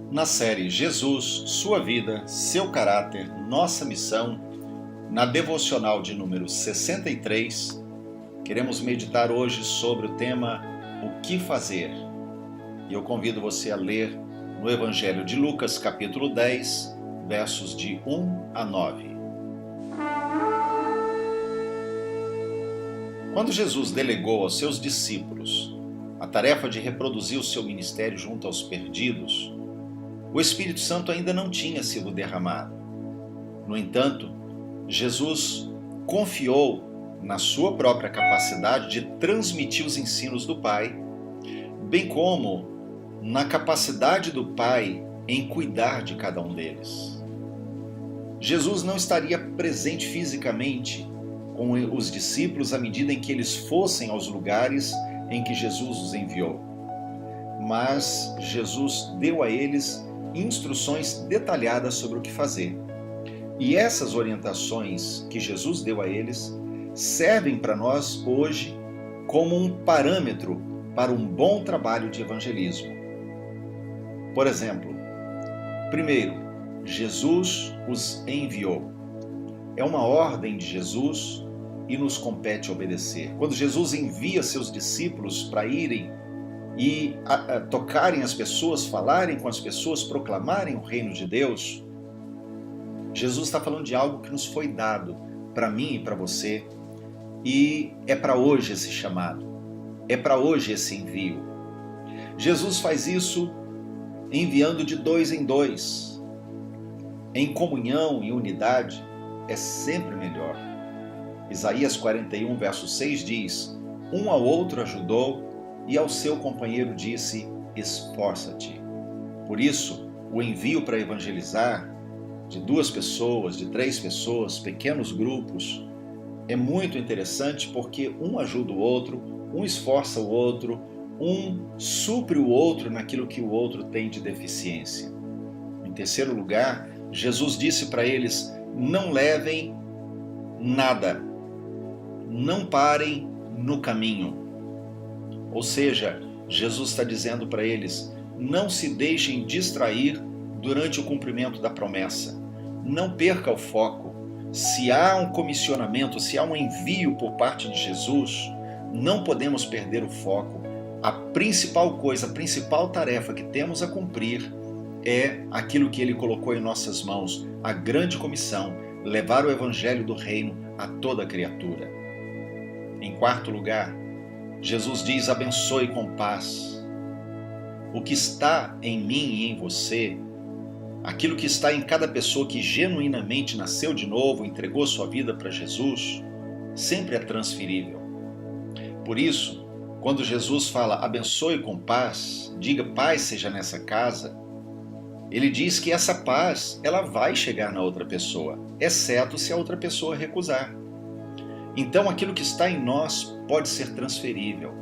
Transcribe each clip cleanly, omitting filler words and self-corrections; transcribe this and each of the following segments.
Na série Jesus, Sua Vida, Seu Caráter, Nossa Missão, na devocional de número 63, queremos meditar hoje sobre o tema O que fazer? E eu convido você a ler no Evangelho de Lucas, capítulo 10, versos de 1 a 9. Quando Jesus delegou aos seus discípulos a tarefa de reproduzir o seu ministério junto aos perdidos, o Espírito Santo ainda não tinha sido derramado. No entanto, Jesus confiou na sua própria capacidade de transmitir os ensinos do Pai, bem como na capacidade do Pai em cuidar de cada um deles. Jesus não estaria presente fisicamente com os discípulos à medida em que eles fossem aos lugares em que Jesus os enviou, mas Jesus deu a eles instruções detalhadas sobre o que fazer. E essas orientações que Jesus deu a eles servem para nós hoje como um parâmetro para um bom trabalho de evangelismo. Por exemplo, primeiro, Jesus os enviou. É uma ordem de Jesus e nos compete obedecer. Quando Jesus envia seus discípulos para irem e tocarem as pessoas, falarem com as pessoas, proclamarem o reino de Deus, Jesus está falando de algo que nos foi dado para mim e para você, e é para hoje esse chamado, é para hoje esse envio. Jesus faz isso enviando de dois em dois. Em comunhão e unidade é sempre melhor. Isaías 41, verso 6 diz: um ao outro ajudou, e ao seu companheiro disse, esforça-te. Por isso, o envio para evangelizar de 2 pessoas, de 3 pessoas, pequenos grupos, é muito interessante porque um ajuda o outro, um esforça o outro, um supre o outro naquilo que o outro tem de deficiência. Em terceiro lugar, Jesus disse para eles, não levem nada, não parem no caminho. Ou seja, Jesus está dizendo para eles, não se deixem distrair durante o cumprimento da promessa. Não perca o foco. Se há um comissionamento, se há um envio por parte de Jesus, não podemos perder o foco. A principal coisa, a principal tarefa que temos a cumprir é aquilo que Ele colocou em nossas mãos, a grande comissão, levar o evangelho do reino a toda criatura. Em quarto lugar, Jesus diz, abençoe com paz. O que está em mim e em você, aquilo que está em cada pessoa que genuinamente nasceu de novo, entregou sua vida para Jesus, sempre é transferível. Por isso, quando Jesus fala, abençoe com paz, diga paz seja nessa casa, ele diz que essa paz, ela vai chegar na outra pessoa, exceto se a outra pessoa recusar. Então, aquilo que está em nós pode ser transferível.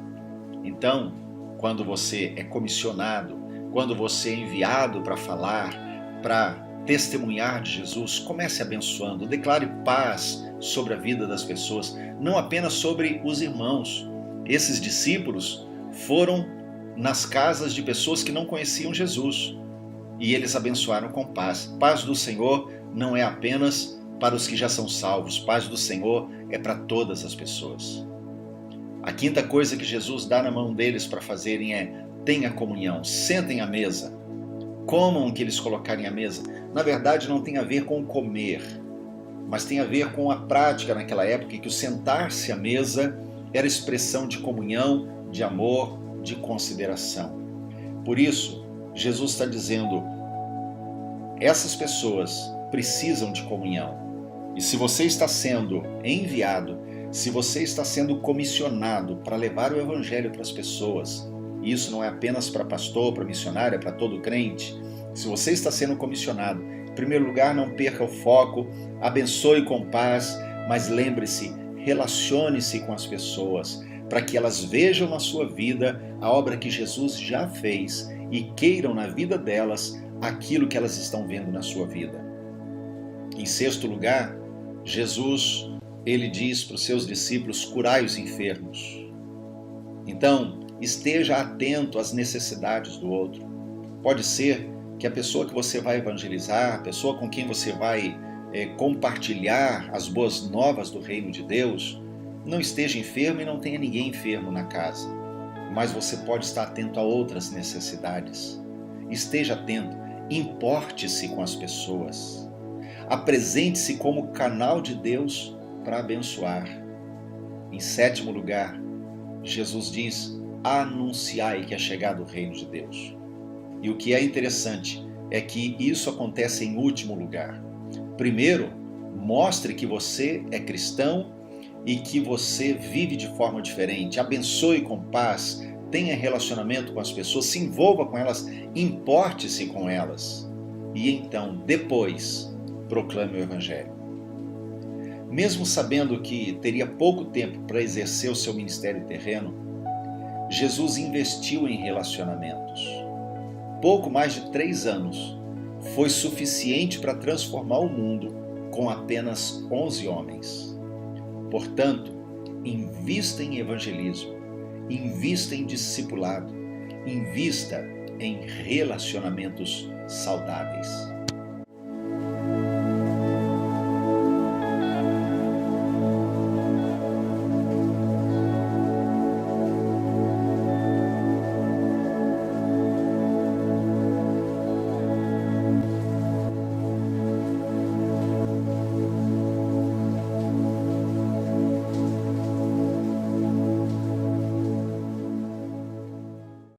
Então, quando você é comissionado, quando você é enviado para falar, para testemunhar de Jesus, comece abençoando, declare paz sobre a vida das pessoas, não apenas sobre os irmãos. Esses discípulos foram nas casas de pessoas que não conheciam Jesus e eles abençoaram com paz. Paz do Senhor não é apenas para os que já são salvos, paz do Senhor é para todas as pessoas. A quinta coisa que Jesus dá na mão deles para fazerem é, tenha comunhão, sentem à mesa, comam o que eles colocarem à mesa. Na verdade não tem a ver com comer, mas tem a ver com a prática naquela época em que o sentar-se à mesa era expressão de comunhão, de amor, de consideração. Por isso, Jesus está dizendo, essas pessoas precisam de comunhão. E se você está sendo enviado, se você está sendo comissionado para levar o evangelho para as pessoas, e isso não é apenas para pastor, para missionário, é para todo crente, se você está sendo comissionado, em primeiro lugar, não perca o foco, abençoe com paz, mas lembre-se, relacione-se com as pessoas, para que elas vejam na sua vida a obra que Jesus já fez e queiram na vida delas aquilo que elas estão vendo na sua vida. Em sexto lugar, Jesus, ele diz para os seus discípulos, curai os enfermos. Então, esteja atento às necessidades do outro. Pode ser que a pessoa que você vai evangelizar, a pessoa com quem você vai compartilhar as boas novas do reino de Deus, não esteja enfermo e não tenha ninguém enfermo na casa. Mas você pode estar atento a outras necessidades. Esteja atento, importe-se com as pessoas. Apresente-se como canal de Deus para abençoar. Em sétimo lugar, Jesus diz: anunciai que é chegado o reino de Deus. E o que é interessante é que isso acontece em último lugar. Primeiro, mostre que você é cristão e que você vive de forma diferente. Abençoe com paz, tenha relacionamento com as pessoas, se envolva com elas, importe-se com elas. E então, depois, proclame o Evangelho. Mesmo sabendo que teria pouco tempo para exercer o seu ministério terreno, Jesus investiu em relacionamentos. Pouco mais de 3 anos foi suficiente para transformar o mundo com apenas 11 homens. Portanto, invista em evangelismo, invista em discipulado, invista em relacionamentos saudáveis.